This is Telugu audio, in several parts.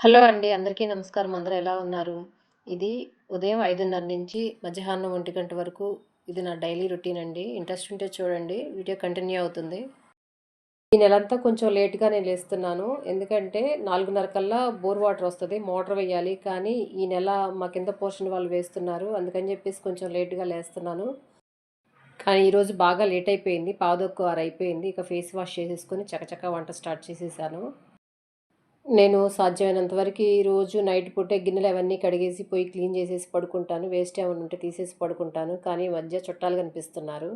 హలో అండి. అందరికీ నమస్కారం. అందరూ ఎలా ఉన్నారు? ఇది ఉదయం 5:30 నుంచి మధ్యాహ్నం 1 వరకు ఇది నా డైలీ రొటీన్ అండి. ఇంట్రెస్ట్ ఉంటే చూడండి. వీడియో కంటిన్యూ అవుతుంది. ఈ నెలంతా కొంచెం లేట్‌గానే లేస్తున్నాను. ఎందుకంటే 4:30 కల్లా బోర్ వాటర్ వస్తది. మోటార్ వేయాలి. కానీ ఈ నెల మా కింద పోర్షన్ వాళ్ళు వేస్తున్నారు. అందుకని చెప్పేసి కొంచెం లేట్‌గా లేస్తున్నాను. కానీ ఈరోజు బాగా లేట్ అయిపోయింది. పావుతక్కువ 6 అయిపోయింది. ఇక ఫేస్ వాష్ చేసేసుకొని చకచకా వంట స్టార్ట్ చేసేసాను. నేను సాధ్యమైనంత వరకి రోజు నైట్ పూటే గిన్నెలు అవన్నీ కడిగేసి పోయి క్లీన్ చేసేసి పడుకుంటాను. వేస్ట్ ఏమన్నా ఉంటే తీసేసి పడుకుంటాను. కానీ ఈ మధ్య చుట్టాలు కనిపిస్తున్నారు.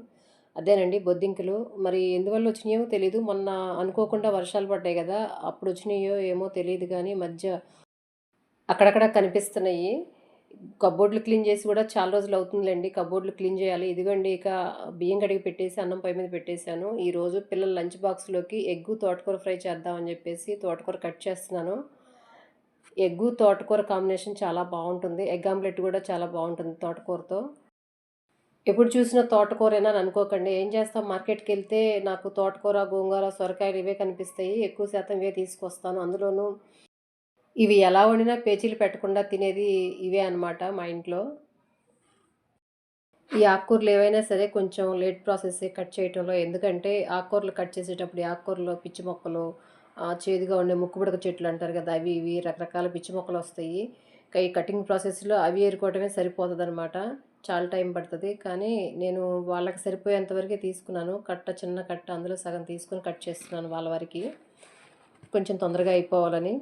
అదేనండి బొద్దింకలు. మరి ఎందువల్ల వచ్చినాయో తెలీదు. మొన్న అనుకోకుండా వర్షాలు పడ్డాయి గదా! అప్పుడు వచ్చినాయో ఏమో తెలీదు గానీ మధ్య అక్కడక్కడ కనిపిస్తున్నాయి. కబోర్డ్‌లు క్లీన్ చేసి గూడా చాలా రోజులవుతుందిలెండి. కబోర్డ్‌లు క్లీన్ చేయాలి. ఇదిగోండి ఇక బియ్యం కడిగి పెట్టేసి అన్నం పొయ్యి మీద పెట్టేశాను. ఈరోజు పిల్లల లంచ్ బాక్స్‌లోకి ఎగ్గు, తోటకూర ఫ్రై చేద్దామని జెప్పేసి తోటకూర కట్ చేస్తున్నాను. ఎగ్గు, తోటకూర కాంబినేషన్ చాలా బావుంటుంది. ఎగ్ ఆమ్లెట్ గూడా చాలా బావుంటుంది తోటకూరతో. ఎప్పుడు చూసినా తోటకూరేనా అని అనుకోకండి. ఏం చేస్తాం మార్కెట్‌కెళ్తే నాకు తోటకూర, గోంగూర, సొరకాయలు ఇవే కనిపిస్తాయి. ఎక్కువ శాతం ఇవే తీసుకొస్తాను. అందులోనూ ఇవి ఎలా వండినా పేచీలు పెట్టకుండా తినేది ఇవే అనమాట మా ఇంట్లో. ఈ ఆకుకూరలు ఏవైనా సరే కొంచెం లేట్ ప్రాసెస్సే కట్ చేయటంలో. ఎందుకంటే ఆకుకూరలు కట్ చేసేటప్పుడు ఈ ఆకుకూరలో పిచ్చి మొక్కలు, చేదుగా ఉండే ముక్కుపుడక చెట్లు అంటారు కదా! అవి ఇవి రకరకాల పిచ్చి మొక్కలొస్తాయి. ఈ కటింగ్ ప్రాసెస్‌లో అవి ఏరుకోవటమే సరిపోతదనమాట. చాలా టైం పడతది. కానీ నేను వాళ్ళకి సరిపోయేంత వరకే తీసుకున్నాను. చిన్న కట్ట అందులో సగం తీసుకొని కట్ చేస్తున్నాను వాళ్ళ వరకి. కొంచెం తొందరగా అయిపోవాలని.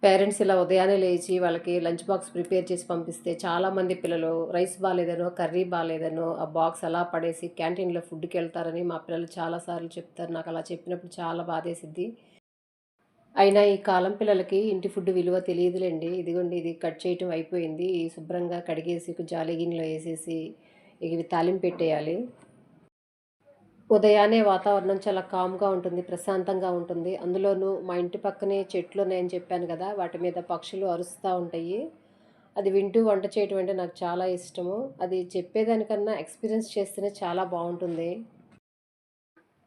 పేరెంట్స్ ఇలా ఉదయాన్నే లేచి వాళ్ళకి లంచ్ బాక్స్ ప్రిపేర్ చేసి పంపిస్తే చాలామంది పిల్లలు రైస్ బాలేదనో, కర్రీ బాలేదనో ఆ బాక్స్ అలా పడేసి క్యాంటీన్‌లో ఫుడ్‌కెళ్తారని మా పిల్లలు చాలా సార్లు చెప్తారు. నాకలా చెప్పినప్పుడు చాలా బాధేసిద్ది. అయినా ఈ కాలం పిల్లలకి ఇంటి ఫుడ్ విలువ తెలీదులెండి. ఇదిగోండి ఇది కట్ చేయటం అయిపోయింది. శుభ్రంగా కడిగేసి జాలి గిన్నెలో ఏసేసి ఇవి తాలింపెట్టేయాలి. ఉదయాన్నే వాతావరణం చాలా కామ్‌గా ఉంటుంది. ప్రశాంతంగా ఉంటుంది. అందులోనూ మా ఇంటి పక్కనే చెట్లున్నాయని చెప్పాను గదా! వాటి మీద పక్షులు అరుస్తా ఉంటాయి. అది వింటూ వంట చేయటం అంటే నాకు చాలా ఇష్టము. అది చెప్పేదానికన్నా ఎక్స్‌పీరియన్స్ చేస్తేనే చాలా బావుంటుంది.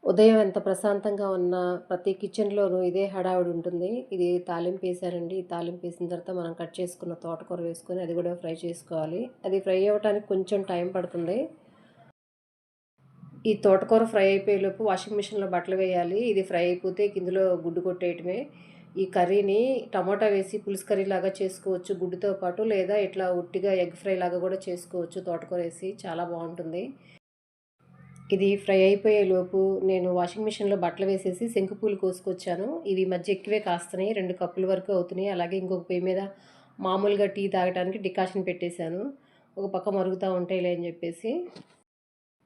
ఉదయం ఎంత ప్రశాంతంగా ఉన్నా ప్రతి కిచెన్‌లోనూ ఇదే హడావిడి ఉంటుంది. ఇది తాలింపేసానండి. ఈ తాలింపేసిన తర్వాత మనం కట్ చేసుకున్న తోటకూర వేసుకొని అది గూడా ఫ్రై చేసుకోవాలి. అది ఫ్రై అవ్వటానికి కొంచెం టైం పడుతుంది. ఈ తోటకూర ఫ్రై అయిపోయేలోపు వాషింగ్ మిషన్‌లో బట్టలు వేయాలి. ఇది ఫ్రై అయిపోతే ఇందులో గుడ్డు కొట్టేయటమే. ఈ కర్రీని టమాటా వేసి పులుసు కర్రీలాగా చేసుకోవచ్చు గుడ్డుతో పాటు. లేదా ఇట్లా ఉట్టిగా ఎగ్ ఫ్రై లాగా కూడా చేసుకోవచ్చు తోటకూరేసి. చాలా బావుంటుంది. ఇది ఫ్రై అయిపోయేలోపు నేను వాషింగ్ మిషన్‌లో బట్టలు వేసేసి శంకుపూలు కోసుకొచ్చాను. ఇవి ఈ మధ్య ఎక్కువే కాస్తున్నాయి. 2 కప్పుల వరకు అవుతున్నాయి. అలాగే ఇంకొక పొయ్యి మీద మామూలుగా టీ తాగటానికి డికాషన్ పెట్టేశాను. ఒక పక్క మరుగుతా ఉంటాయిలే అని చెప్పేసి.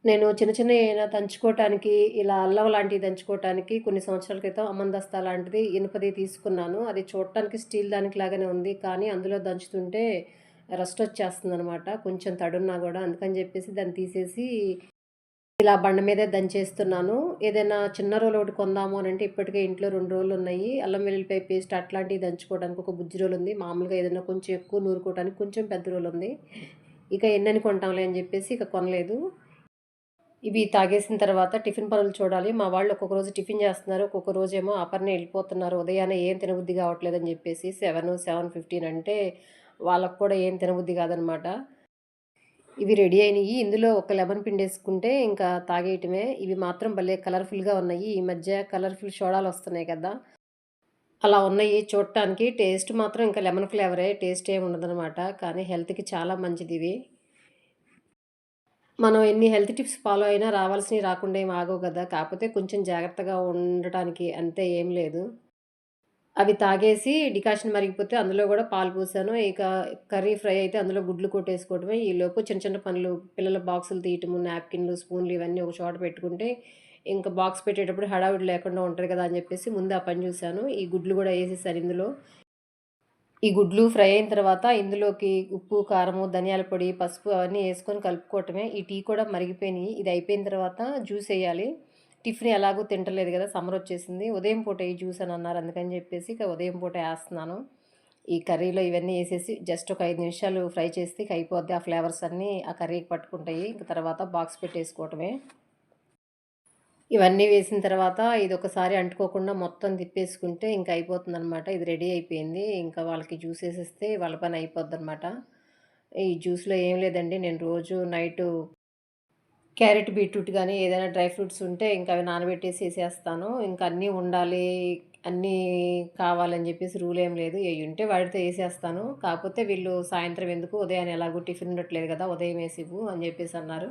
నేను చిన్న చిన్నయి ఏమైనా దంచుకోవటానికి, ఇలా అల్లం లాంటివి దంచుకోవటానికి కొన్ని సంవత్సరాల క్రితం అమ్మందస్తా లాంటిది ఇనుపది తీసుకున్నాను. అది చూడటానికి స్టీల్ దానికి లాగానే ఉంది. కానీ అందులో దంచుతుంటే రస్ట్ వచ్చేస్తుందనమాట. కొంచెం తడున్నా గూడా. అందుకని జెప్పేసి దాన్ని తీసేసి ఇలా బండ మీదే దంచేస్తున్నాను. ఏదైనా చిన్న రోలు ఒకటి కొందాము అనంటే ఇప్పటికే ఇంట్లో 2 రోలున్నాయి. అల్లం వెల్లుల్లిపాయ పేస్ట్ అట్లాంటివి దంచుకోవడానికి ఒక బుజ్జి రోలుంది. మామూలుగా ఏదైనా కొంచెం ఎక్కువ నూరుకోవటానికి కొంచెం పెద్ద రోలుంది. ఇక ఎన్నని కొంటాంలే అని జెప్పేసి ఇక కొనలేదు. ఇవి తాగేసిన తర్వాత టిఫిన్ పనులు చూడాలి. మా వాళ్ళు ఒక్కొక్క రోజు టిఫిన్ జేస్తున్నారు. ఒక్కొక్క రోజేమో ఆపర్నే ఎళ్ళిపోతున్నారు. ఉదయాన్నే ఏం తినబుద్ధి గావట్లేదని జెప్పేసి 7:15 అంటే వాళ్ళకి కూడా ఏం తినబుద్ధి గాదనమాట. ఇవి రెడీ అయినియి. ఇందులో ఒక లెమన్ పిండేసుకుంటే ఇంకా తాగేయటమే. ఇవి మాత్రం భలే కలర్‌ఫుల్‌గా ఉన్నాయి. ఈ మధ్య కలర్‌ఫుల్ సోడాలొస్తున్నాయి కదా! అలా ఉన్నాయి చూడటానికి. టేస్ట్ మాత్రం ఇంకా లెమన్ ఫ్లేవరే. టేస్ట్ ఏమి ఉండదనమాట. కానీ హెల్త్‌కి చాలా మంచిదివి. మనం ఎన్ని హెల్త్ టిప్స్ ఫాలో అయినా రావాల్సినవి రాకుండా ఏమి ఆగవు గదా! కాపోతే కొంచెం జాగ్రత్తగా ఉండటానికి అంతే ఏం లేదు. అవి తాగేసి డికాషన్ మరిగిపోతే అందులో గూడా పాలు పోసాను. ఇక కర్రీ ఫ్రై అయితే అందులో గుడ్లు కొట్టేసుకోవడమే. ఈలోపు చిన్న చిన్న పనులు పిల్లల బాక్సులు తీయటము, నాప్కిన్‌లు, స్పూన్‌లు ఇవన్నీ ఒక చోట పెట్టుకుంటే ఇంక బాక్స్ పెట్టేటప్పుడు హడావిడి లేకుండా ఉంటది కదా! అని జెప్పేసి ముందు ఆ పని జూసాను. ఈ గుడ్లు గూడా ఏసేసాను ఇందులో. ఈ గుడ్లు ఫ్రై అయిన తర్వాత ఇందులోకి ఉప్పు, కారము, ధనియాల పొడి, పసుపు అవన్నీ యేసుకొని కలుపుకోవటమే. ఈ టీ కూడా మరిగిపోయినియి. ఇది అయిపోయిన తర్వాత జ్యూసెయ్యాలి. టిఫిన్ ఎలాగో తింటలేదు గదా! సమ్మరొచ్చేసింది. ఉదయం పూట ఎయి జ్యూస్ అని అన్నారు. అందుకని జెప్పేసి ఇక ఉదయం పూట ఏస్తన్నాను. ఈ కర్రీలో ఇవన్నీ యేసేసి జస్ట్ ఒక 5 నిమిషాలు ఫ్రై చేస్తే ఇక అయిపోద్ది. ఆ ఫ్లేవర్స్ అన్నీ ఆ కర్రీకి పట్టుకుంటాయి. ఇంక తర్వాత బాక్స్ పెట్టేసుకోవటమే. ఇవన్నీ వేసిన తర్వాత ఇదొకసారి అంటుకోకుండా మొత్తం తిప్పేసుకుంటే ఇంక అయిపోతుందనమాట. ఇది రెడీ అయిపోయింది. ఇంకా వాళ్ళకి జ్యూస్ ఏసేస్తే వాళ్ళ పని అయిపోద్దనమాట. ఈ జ్యూస్‌లో ఏం లేదండి. నేను రోజు నైటు క్యారెట్, బీట్రూట్ గానీ ఏదైనా డ్రై ఫ్రూట్స్ ఉంటే ఇంక అవి నానబెట్టేసి ఏసేస్తాను. ఇంక అన్నీ ఉండాలి, అన్నీ కావాలని జెప్పేసి రూల్ ఏం లేదు. ఏయుంటే వాటితో ఏసేస్తాను. కాకపోతే వీళ్ళు సాయంత్రం ఎందుకు ఉదయాన్నే ఎలాగో టిఫిన్ ఉండట్లేదు గదా! ఉదయం ఏసివ్వు అని జెప్పేసన్నారు.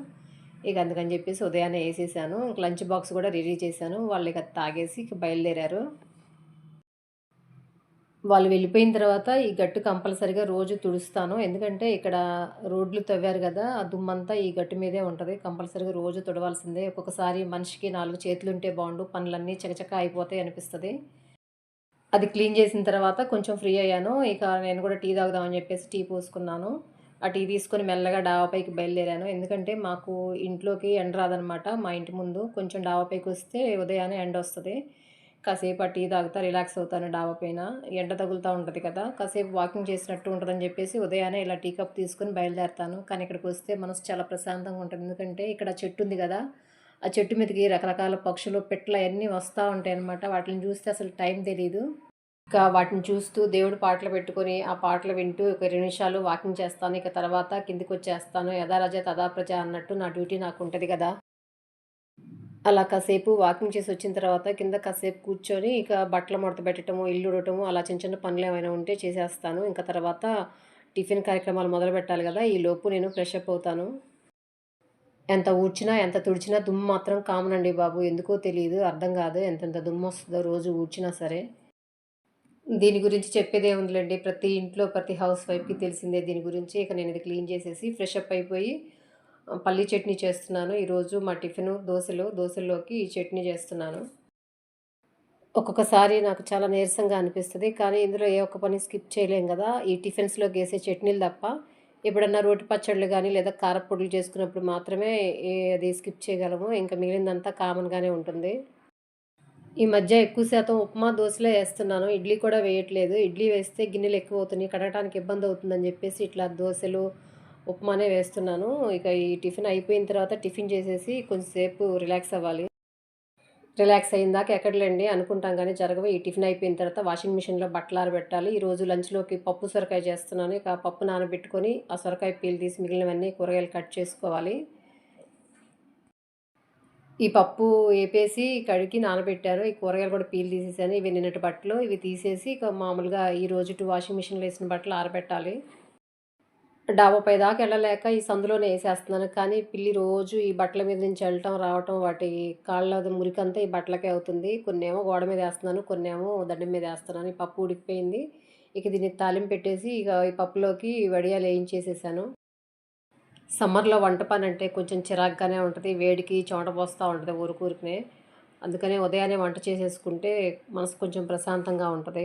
ఇక అందుకని జెప్పేసి ఉదయాన్నే ఏసేసాను. ఇంక లంచ్ బాక్స్ గూడా రెడీ చేశాను. వాళ్ళిక తాగేసి ఇక బయలుదేరారు. వాళ్ళు వెళ్ళిపోయిన తర్వాత ఈ గట్టు కంపల్సరీగా రోజు తుడుస్తాను. ఎందుకంటే ఇక్కడ రోడ్లు తవ్వారు గదా! ఆ దుమ్మంతా ఈ గట్టు మీదే ఉంటది. కంపల్సరీగా రోజు తుడవాల్సిందే. ఒక్కొక్కసారి మనిషికి 4 చేతులుంటే బావుండు. పనులన్నీ చకచకా అయిపోతాయి అనిపిస్తది. అది క్లీన్ చేసిన తర్వాత కొంచెం ఫ్రీ అయ్యాను. ఇక నేను కూడా టీ తాగుదామని చెప్పేసి టీ పోసుకున్నాను. ఆ టీ తీసుకొని మెల్లగా డాబా పైకి బయలుదేరాను. ఎందుకంటే మాకు ఇంట్లోకి ఎండ రాదనమాట. మా ఇంటి ముందు కొంచెం డాబా పైకొస్తే ఉదయాన్నే ఎండొస్తది. కాసేపు ఆ టీ తాగుతా రిలాక్స్ అవుతాను డాబా పైన. ఎండ తగులుతా ఉంటది కదా! కాసేపు వాకింగ్ చేసినట్టు ఉంటదని చెప్పేసి ఉదయాన్నే ఇలా టీ కప్ తీసుకొని బయలుదేరతాను. కానీ ఇక్కడికొస్తే మనసు చాలా ప్రశాంతంగా ఉంటది. ఎందుకంటే ఇక్కడ చెట్టు ఉంది గదా! ఆ చెట్టు మీదకి రకరకాల పక్షులు, పిట్టలు అయన్నీ వస్తా ఉంటాయన్నమాట. వాటిని చూస్తే అసలు టైం తెలీదు. ఇంకా వాటిని చూస్తూ దేవుడి పాటలు పెట్టుకొని, ఆ పాటలు వింటూ ఒక 20 నిమిషాలు వాకింగ్ చేస్తాను. ఇక తర్వాత కిందకొచ్చేస్తాను. యథా రాజా తథా ప్రజ అన్నట్టు నా డ్యూటీ నాకుంటది గదా! అలా కాసేపు వాకింగ్ చేసొచ్చిన తర్వాత కింద కాసేపు కూర్చొని, ఇక బట్టలు మడత పెట్టటము, ఇల్లు ఊడటము అలా చిన్న చిన్న పనులేమైనా ఉంటే చేసేస్తాను. ఇంక తర్వాత టిఫిన్ కార్యక్రమాలు మొదలుపెట్టాలి గదా! ఈలోపు నేను ఫ్రెష్ అప్ అవుతాను. ఎంత ఊడ్చినా, ఎంత తుడిచినా దుమ్ము మాత్రం కామన్ అండి బాబు. ఎందుకో తెలీదు. అర్థం గాదు. ఎంతెంత దుమ్మొస్తదో రోజు ఊడ్చినా సరే. దీని గురించి చెప్పేదేముందిలెండి. ప్రతి ఇంట్లో ప్రతి హౌస్ వైఫ్‌కి తెలిసిందే దీని గురించి. ఇక నేనిది క్లీన్ చేసేసి ఫ్రెష్ అప్ అయిపోయి పల్లీ చట్నీ చేస్తున్నాను. ఈరోజు మా టిఫిను దోసలు. దోసల్లోకి ఈ చట్నీ చేస్తున్నాను. ఒక్కొక్కసారి నాకు చాలా నీరసంగా అనిపిస్తది. కానీ ఇందులో ఏ ఒక్క పని స్కిప్ చేయలేం గదా! ఈ టిఫిన్స్‌లోకేసే చట్నీలు తప్ప. ఎప్పుడన్నా రోటి పచ్చళ్ళు గానీ, లేదా కారప్పొడులు చేసుకున్నప్పుడు మాత్రమే అది స్కిప్ చేయగలము. ఇంకా మిగిలిందంతా కామన్‌గానే ఉంటుంది. ఈ మధ్య ఎక్కువ శాతం ఉప్మా, దోసలే ఏస్తున్నాను. ఇడ్లీ కూడా వేయట్లేదు. ఇడ్లీ వేస్తే గిన్నెలెక్కువవుతున్నాయి. కడగటానికి ఇబ్బందవుతుందని జెప్పేసి ఇట్లా దోసలు, ఉప్మానే వేస్తున్నాను. ఇక ఈ టిఫిన్ అయిపోయిన తర్వాత టిఫిన్ చేసేసి కొంచెం సేపు రిలాక్స్ అవ్వాలి. రిలాక్స్ అయ్యిందాక ఎక్కడలేండి అనుకుంటాం గానీ జరగవు. ఈ టిఫిన్ అయిపోయిన తర్వాత వాషింగ్ మిషన్‌లో బట్టలారబెట్టాలి. ఈరోజు లంచ్‌లోకి పప్పు సొరకాయ చేస్తున్నాను. ఇక ఆ పప్పు నానబెట్టుకొని, ఆ సొరకాయ పీల్ తీసి మిగిలినవన్నీ కూరగాయలు కట్ చేసుకోవాలి. ఈ పప్పు ఏపేసి, కడిగి నానబెట్టాను. ఈ కూరగాయలు కూడా పీల్ తీసేసాను. ఇవి నిన్నటి బట్టలు. ఇవి తీసేసి ఇక మామూలుగా ఈ రోజుటి వాషింగ్ మిషన్‌లో ఏసిన బట్టలు ఆరబెట్టాలి. డాబా దాకా ఎళ్ళలేక ఈ సందులోనే ఏసేస్తున్నాను. కానీ పిల్లి రోజు ఈ బట్టల మీద నుంచి ఎళ్ళటం, రావటం వాటి కాళ్ళది మురికంతా ఈ బట్టలకే అవుతుంది. కొన్నేమో గోడ మీద ఏస్తున్నాను. కొన్నేమో దండం మీద ఏస్తున్నాను. ఈ పప్పు ఉడికిపోయింది. ఇక దీనికి తాలింపు పెట్టేసి ఇక ఈ పప్పులోకి వడియాలు ఏయించేసేసాను. సమ్మర్‌లో వంట పనంటే కొంచెం చిరాకుగానే ఉంటది. వేడికి చెమట పోస్తా ఉంటది ఊరుకూరికనే. అందుకనే ఉదయాన్నే వంట చేసేసుకుంటే మనసు కొంచెం ప్రశాంతంగా ఉంటది.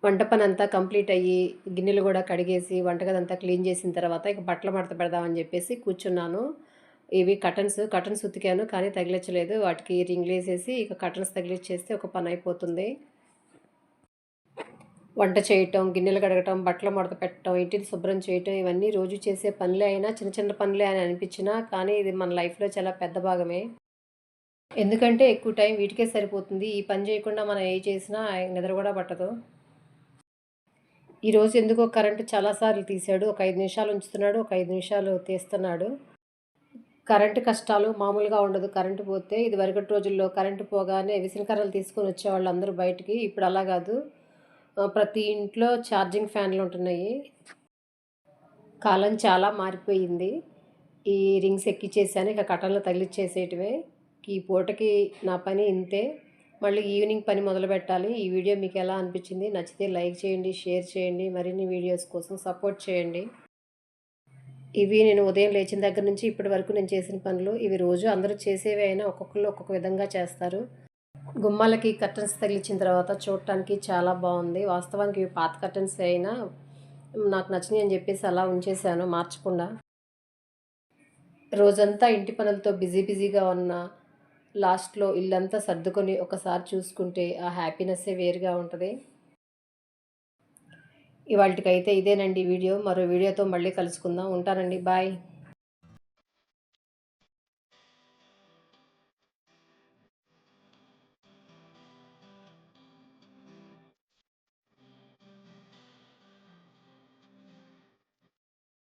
వంట పనంతా కంప్లీట్ అయ్యి, గిన్నెలు గూడా కడిగేసి, వంటగదంతా క్లీన్ చేసిన తర్వాత ఇక బట్టలు మడత పెడదామని జెప్పేసి కూర్చున్నాను. ఇవి కర్టన్స్ ఉతికాను కానీ తగిలిచ్చలేదు. వాటికి రింగులేసేసి ఇక కర్టన్స్ తగిలిచ్చేస్తే ఒక పనయిపోతుంది. వంట చేయటం, గిన్నెలు కడగటం, బట్టలు మడత పెట్టడం, ఇంటిని శుభ్రం చేయటం ఇవన్నీ రోజు చేసే పనులే అయినా చిన్న చిన్న పనులే అని అనిపించినా కానీ ఇది మన లైఫ్‌లో చాలా పెద్ద భాగమే. ఎందుకంటే ఎక్కువ టైం వీటికే సరిపోతుంది. ఈ పని చేయకుండా మనం ఏయి చేసినా నిద్ర గూడా పట్టదు. ఈరోజు ఎందుకో కరెంట్ చాలా సార్లు తీశాడు. ఒక 5 నిమిషాలు ఉంచుతున్నాడు. ఒక 5 నిమిషాలు తీస్తున్నాడు. కరెంట్ కష్టాలు మామూలుగా ఉండదు కరెంట్ పోతే. ఇదివరకటి రోజుల్లో కరెంట్ పోగానే విసన కర్రలు తీసుకొని వచ్చేవాళ్ళు అందరూ బయటికి. ఇప్పుడు అలా గాదు. ప్రతి ఇంట్లో ఛార్జింగ్ ఫ్యాన్‌లుంటున్నాయి. కాలం చాలా మారిపోయింది. ఈ రింగ్స్ ఎక్కిచ్చేసాను. ఇక కర్టన్లు తగిలిచ్చేసేయటమే. ఈ పూటకి నా పని ఇంతే. మళ్ళీ ఈవినింగ్ పని మొదలుపెట్టాలి. ఈ వీడియో మీకెలా అనిపించింది? నచ్చితే లైక్ చేయండి, షేర్ చేయండి. మరిన్ని వీడియోస్ కోసం సపోర్ట్ చేయండి. ఇవి నేను ఉదయం లేచిన దగ్గర నుంచి ఇప్పటి వరకు నేను చేసిన పనులు. ఇవి రోజు అందరూ చేసేవే అయినా ఒక్కొక్కళ్ళు ఒక్కొక్క విధంగా చేస్తారు. గుమ్మాలకి కర్టన్స్ తగిలిచ్చిన తర్వాత చూడటానికి చాలా బావుంది. వాస్తవానికి ఇవి పాత కర్టన్సే అయినా నాకు నచ్చినియి అని జెప్పేసి అలా ఉంచేశాను మార్చకుండా. రోజంతా ఇంటి పనులతో బిజీగా ఉన్నా, లాస్ట్‌లో ఇల్లంతా సర్దుకొని ఒకసారి చూసుకుంటే ఆ హ్యాపీనెస్సే వేరుగా ఉంటది. ఇవాల్టికైతే ఇదేనండి వీడియో. మరో వీడియోతో మళ్ళీ కలుసుకుందాం. ఉంటానండి. బాయ్.